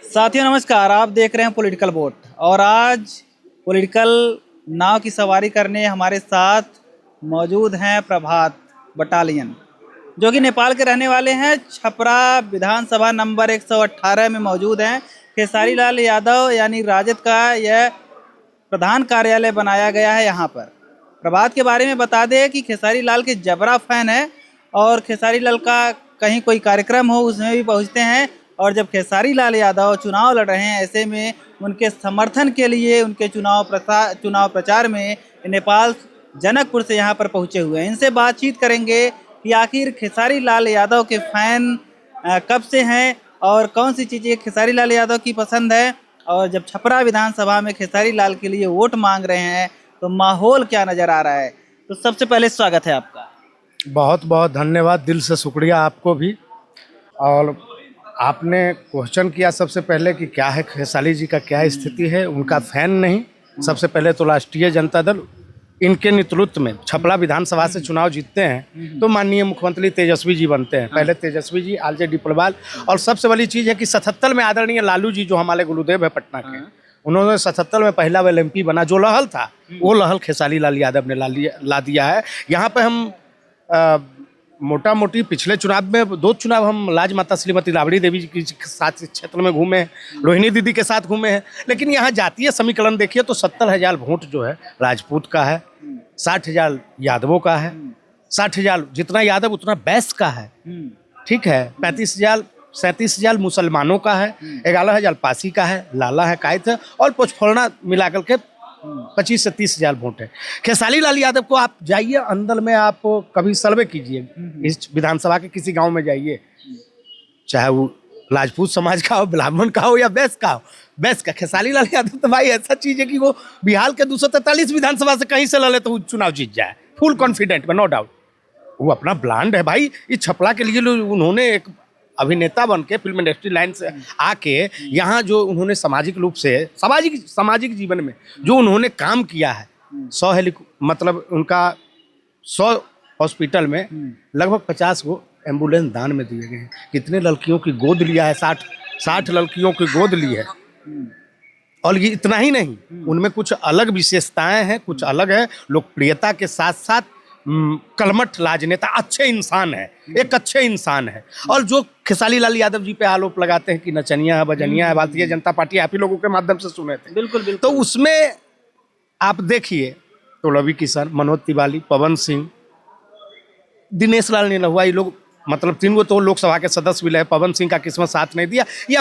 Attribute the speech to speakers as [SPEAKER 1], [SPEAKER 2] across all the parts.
[SPEAKER 1] साथियों नमस्कार, आप देख रहे हैं पॉलिटिकल बोट और आज पॉलिटिकल नाव की सवारी करने हमारे साथ मौजूद हैं प्रभात बटालियन, जो कि नेपाल के रहने वाले हैं। छपरा विधानसभा नंबर 118 में मौजूद हैं। खेसारी लाल यादव यानी राजद का यह प्रधान कार्यालय बनाया गया है यहाँ पर। प्रभात के बारे में बता दें कि खेसारी लाल के जबरा फैन है और खेसारी लाल का कहीं कोई कार्यक्रम हो उसमें भी पहुँचते हैं। और जब खेसारी लाल यादव चुनाव लड़ रहे हैं, ऐसे में उनके समर्थन के लिए उनके चुनाव प्रचार में नेपाल जनकपुर से यहाँ पर पहुँचे हुए हैं। इनसे बातचीत करेंगे कि आखिर खेसारी लाल यादव के फैन कब से हैं और कौन सी चीज़ें खेसारी लाल यादव की पसंद है, और जब छपरा विधानसभा में खेसारी लाल के लिए वोट मांग रहे हैं तो माहौल क्या नज़र आ रहा है। तो सबसे पहले स्वागत है आपका।
[SPEAKER 2] बहुत बहुत धन्यवाद, दिल से शुक्रिया आपको भी। और आपने क्वेश्चन किया सबसे पहले कि क्या है खेसारी जी का क्या स्थिति है। उनका फैन नहीं, सबसे पहले तो राष्ट्रीय जनता दल इनके नेतृत्व में छपरा विधानसभा से चुनाव जीतते हैं तो माननीय मुख्यमंत्री तेजस्वी जी बनते हैं। पहले तेजस्वी जी, आरजेडी प्रवाल। और सबसे बड़ी चीज़ है कि 77 में आदरणीय लालू जी जो हमारे गुरुदेव है पटना के, उन्होंने 77 में पहला वेल एमपी बना। जो लहल था वो लहल खेसारी लाल यादव ने ला दिया है। यहाँ पे हम मोटा मोटी पिछले चुनाव में 2 चुनाव हम राजमाता श्रीमती राबड़ी देवी जी के साथ क्षेत्र में घूमे हैं, रोहिणी दीदी के साथ घूमे हैं। लेकिन यहाँ जातीय समीकरण देखिए तो 70,000 वोट जो है राजपूत का है, 60,000 यादवों का है, 60,000 जितना यादव उतना बैस का है, ठीक है। 37,000 मुसलमानों का है, 11,000 पासी का है, लाला है, कायत है, और पोचफोरना मिलाकर के 25 से 30,000 वोट है। खेसारी लाल यादव को आप जाइए अंदर में, आप कभी सर्वे कीजिए इस विधानसभा के किसी गांव में जाइए, चाहे वो राजपूत समाज का हो, ब्राह्मण का हो या बैस का हो। बैस का खेसारी लाल यादव तो भाई ऐसा चीज है कि वो बिहार के 243 विधानसभा से कहीं से लड़े तो वो चुनाव जीत जाए, फुल कॉन्फिडेंट में, नो डाउट। वो अपना ब्रांड है भाई। इस छपरा के लिए उन्होंने एक अभिनेता बन के फिल्म इंडस्ट्री लाइन से आके यहाँ जो उन्होंने सामाजिक रूप से सामाजिक जीवन में जो उन्होंने काम किया है, 100 मतलब उनका 100 हॉस्पिटल में लगभग 50 को एम्बुलेंस दान में दिए गए हैं। कितने लड़कियों की गोद लिया है, 60 लड़कियों की गोद ली है। और ये इतना ही नहीं, उनमें कुछ अलग विशेषताएं हैं, कुछ अलग है। लोकप्रियता के साथ साथ कलमठ राजनेता, अच्छे इंसान है, एक अच्छे इंसान है। और जो खेसारी लाल यादव जी पे आरोप लगाते हैं कि नचनिया है, बजनिया है, भारतीय जनता पार्टी, आप ही लोगों के माध्यम से सुने थे।
[SPEAKER 1] बिल्कुल।
[SPEAKER 2] तो उसमें आप देखिए तो रवि किशन, मनोज तिवारी, पवन सिंह, दिनेश लाल निरहुआ, ये लोग मतलब 3 तो लोकसभा के सदस्य भी रहे। पवन सिंह का किस्मत साथ नहीं दिया। या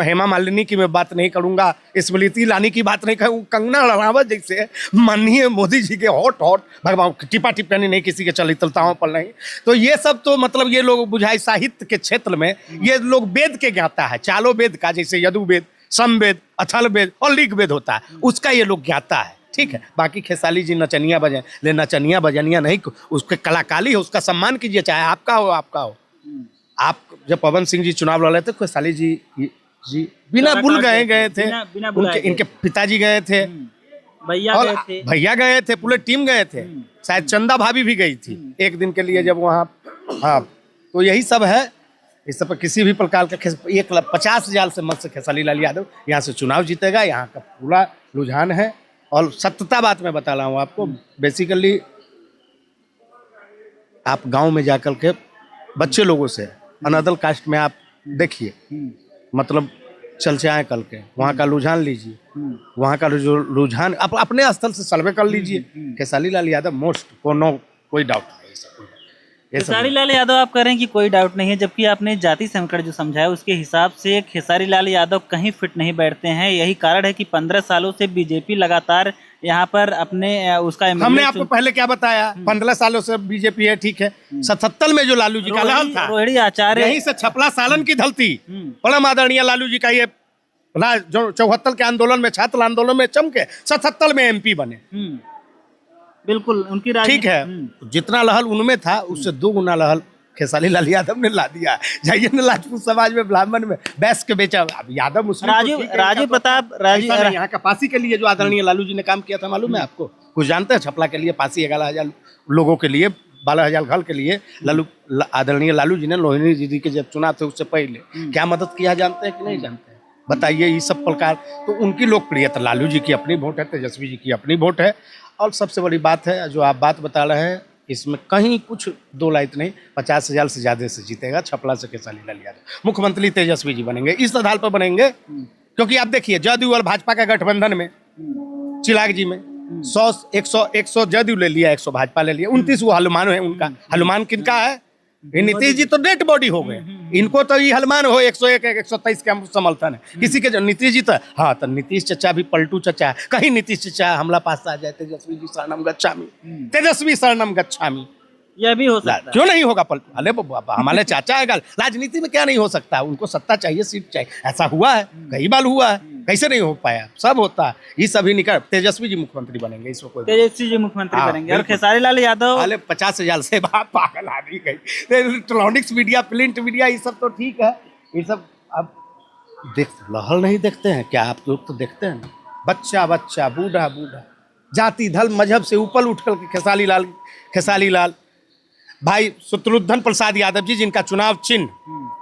[SPEAKER 2] हेमा मालिनी की मैं बात नहीं करूंगा, स्मृति ईरानी की बात नहीं करूँगा, कंगना रनावत जैसे माननीय मोदी जी के हॉट भगवान टिपा टिप्पणी नहीं किसी के चलितलताओं पर नहीं। तो ये सब तो मतलब ये लोग बुझाई साहित्य के क्षेत्र में ये लोग वेद के ज्ञाता है, चालों वेद का, जैसे यजुर्वेद, समवेद, अथर्ववेद और ऋग्वेद होता है, उसका ये लोग ज्ञाता है, ठीक है। बाकी खेसारी जी नचनिया बजाएं, ले नचनिया बजनिया नहीं, उसके कलाकारी है, उसका सम्मान कीजिए, चाहे आपका हो। आप जब पवन सिंह जी चुनाव लड़ रहे थे, खेसारी जी बिना भूल गए थे, इनके पिताजी गए थे, भैया गए थे, पूरे टीम गए थे, शायद चंदा भाभी भी गई थी एक दिन के लिए जब वहाँ। हाँ, तो यही सब है। इस सब पर किसी भी प्रकार का 50,000 से मत से खेसारी लाल यादव यहाँ से चुनाव जीतेगा। यहाँ का पूरा रुझान है। और सत्यता बात मैं बता रहा हूँ आपको, बेसिकली आप गांव में जाकर के बच्चे लोगों से अनदर कास्ट में आप देखिए, मतलब चर्चाएं करके वहाँ का रुझान लीजिए, वहाँ का जो रुझान अपने स्थल से सर्वे कर लीजिए। खेसारी लाल यादव मोस्ट, कोई डाउट नहीं।
[SPEAKER 1] खेसारी लाल यादव आप कह रहे हैं कि कोई डाउट नहीं है, जबकि आपने जाति समीकरण जो समझाया उसके हिसाब से खेसारी लाल यादव कहीं फिट नहीं बैठते हैं। यही कारण है कि 15 सालों से बीजेपी लगातार यहाँ पर अपने उसका
[SPEAKER 2] हमने आपको पहले क्या बताया, 15 सालों से बीजेपी है, ठीक है। 77 में जो लालू जी का लहल था,
[SPEAKER 1] रोहिणी आचार्य,
[SPEAKER 2] यहीं से छपरा सालन की धरती, परम आदरणीय लालू जी का ये जो 74 के आंदोलन में, छात्र आंदोलन में चमके, 77 में एमपी बने।
[SPEAKER 1] बिल्कुल, उनकी
[SPEAKER 2] ठीक है। जितना लहल उनमें था उससे 2 गुना लहल खेसारी लाल यादव ने ला दिया। जाइए ना राजपूत समाज में, ब्राह्मण में, बैस के बेचा। अब यादव मुस्लिम,
[SPEAKER 1] राजीव प्रताप
[SPEAKER 2] यहाँ का पासी के लिए जो आदरणीय लालू जी ने काम किया था, मालूम है आपको? कुछ जानते हैं? छपरा के लिए पासी 11,000 लोगों के लिए 12,000 घर के लिए आदरणीय लालू जी ने लोहिनी दीदी के जब चुनाव थे उससे पहले क्या मदद किया जानते हैं कि नहीं जानते हैं? बताइए। ये सब प्रकार तो उनकी लोकप्रियता, लालू जी की अपनी वोट है, तेजस्वी जी की अपनी वोट है। और सबसे बड़ी बात है जो आप बात बता रहे हैं, इसमें कहीं कुछ दो लाइत नहीं, 50,000 से ज़्यादा से जीतेगा छपला से खेसारी लाल यादव। मुख्यमंत्री तेजस्वी जी बनेंगे, इस आधार पर बनेंगे क्योंकि आप देखिए जदयू और भाजपा का गठबंधन में चिराग जी में 100 जदयू ले लिया, 100 भाजपा ले लिया, 29 वो हनुमान है उनका। हनुमान किनका है? ये नीतीश जी तो डेड बॉडी हो गए, इनको तो ये हनुमान हो 101 123 का समर्थन है किसी के। नीतीश जी तो हाँ, तो नीतीश चचा भी पलटू चचा है, कहीं नीतीश चचा हमला पास आ जाए तेजस्वी जी शरणम गच्छामी, तेजस्वी शरणम गच्छामी,
[SPEAKER 1] यह भी हो सकता है।
[SPEAKER 2] क्यों नहीं होगा पलटू? अरे हमारे चाचा है, राजनीति में क्या नहीं हो सकता? उनको सत्ता चाहिए, सीट चाहिए, ऐसा हुआ है, कई बार हुआ है, कैसे नहीं हो पाया? सब होता है, ये सभी निकल। तेजस्वी जी मुख्यमंत्री बनेंगे, इसको कोई
[SPEAKER 1] तेजस्वी जी मुख्यमंत्री बनेंगे और खेसारी लाल यादव
[SPEAKER 2] अरे 50,000 से बात पागल आदमी गई। इलेक्ट्रॉनिक्स मीडिया, प्रिंट मीडिया, ये सब तो ठीक है, ये सब अब लहर नहीं देखते हैं क्या? आप लोग तो देखते हैं ना, बच्चा बच्चा, बूढ़ा बूढ़ा, जाति धर्म मजहब से ऊपर उठ कर खेसारी लाल भाई शत्रुघ्न प्रसाद यादव जी, जिनका चुनाव चिन्ह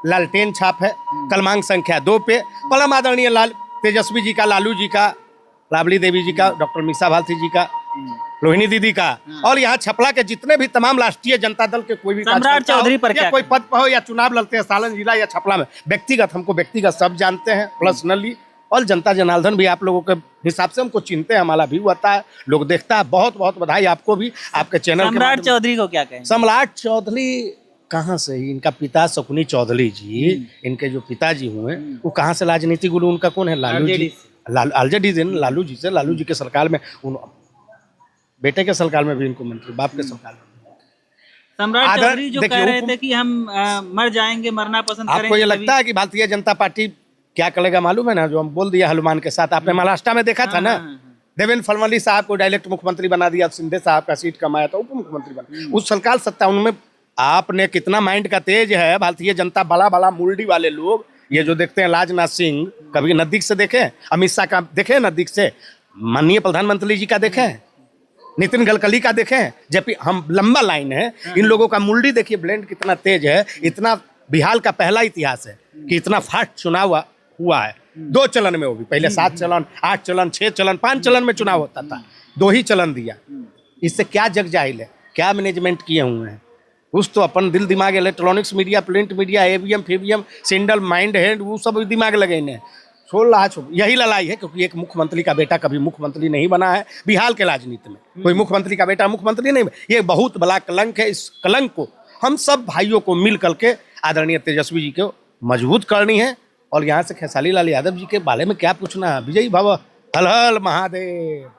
[SPEAKER 2] लालटेन छाप है, क्रमांक संख्या 2 पे, परम आदरणीय तेजस्वी जी का, लालू जी का, राबड़ी देवी जी का, डॉक्टर मीसा भारती जी का, रोहिणी दीदी का, और यहाँ छपला के जितने भी तमाम राष्ट्रीय जनता दल के कोई भी
[SPEAKER 1] सम्राट चौधरी पर क्या
[SPEAKER 2] कोई पद पर हो या चुनाव लड़ते हैं सालन जिला या छपला में, हमको व्यक्तिगत सब जानते हैं पर्सनली, और जनता जनार्दन भी आप लोगों के हिसाब से हमको चिनते हैं, हमारा भी होता है, लोग देखता है। बहुत बहुत बधाई आपको भी, आपके चैनल।
[SPEAKER 1] सम्राट चौधरी को क्या कहें?
[SPEAKER 2] सम्राट चौधरी कहाँ से ही, इनका पिता शकुनी चौधरी जी, इनके जो पिताजी हुए वो कहाँ से राजनीति गुरु उनका कौन है? लालू जी, आरजेडी से, लालू जी से। लालू जी के सरकार में बेटे के सरकार में भी इनको मंत्री, बाप के सरकार में।
[SPEAKER 1] सम्राट चौधरी जो कह रहे थे कि हम मर जाएंगे, मरना पसंद करेंगे,
[SPEAKER 2] आपको ये लगता है कि भारतीय जनता पार्टी क्या करेगा मालूम है ना? जो हम बोल दिया हनुमान के साथ, आपने महाराष्ट्र में देखा था ना, देवेंद्र फडणवीस साहब को डायरेक्ट मुख्यमंत्री बना दिया, शिंदे साहब का सीट कमाया था, उप मुख्यमंत्री बना। उस सरकार सत्ता उनमें आपने कितना माइंड का तेज है भारतीय जनता, बड़ा बड़ा मुंडी वाले लोग, ये जो देखते हैं राजनाथ सिंह, कभी नजदीक से देखे? अमित शाह का देखे नजदीक से? माननीय प्रधानमंत्री जी का देखे? नितिन गडकरी का देखें? जबकि हम लंबा लाइन है, इन लोगों का मुंडी देखिए, ब्लेंड कितना तेज है। इतना बिहार का पहला इतिहास है कि इतना फास्ट चुनाव हुआ है, 2 चलन में, वो भी पहले 7 चलन, 8 चलन, 6 चलन, 5 चलन में चुनाव होता था, 2 ही चलन दिया। इससे क्या जग जाहिल है, क्या मैनेजमेंट किए हुए हैं? उस तो अपन दिल दिमाग, electronics media, print media, EVM फीवीएम, सिंडल माइंड है, वो सब दिमाग लगे इन्हें। छोड़ रहा, यही लड़ाई है, क्योंकि एक मुख्यमंत्री का बेटा कभी मुख्यमंत्री नहीं बना है बिहार के राजनीति में। कोई मुख्यमंत्री का बेटा मुख्यमंत्री नहीं, ये बहुत बड़ा कलंक है। इस कलंक को हम सब भाइयों को मिल करके आदरणीय तेजस्वी जी को मजबूत करनी है। और यहाँ से खेसारी लाल यादव जी के बारे में क्या पूछना है? विजयी भव, हर हर महादेव।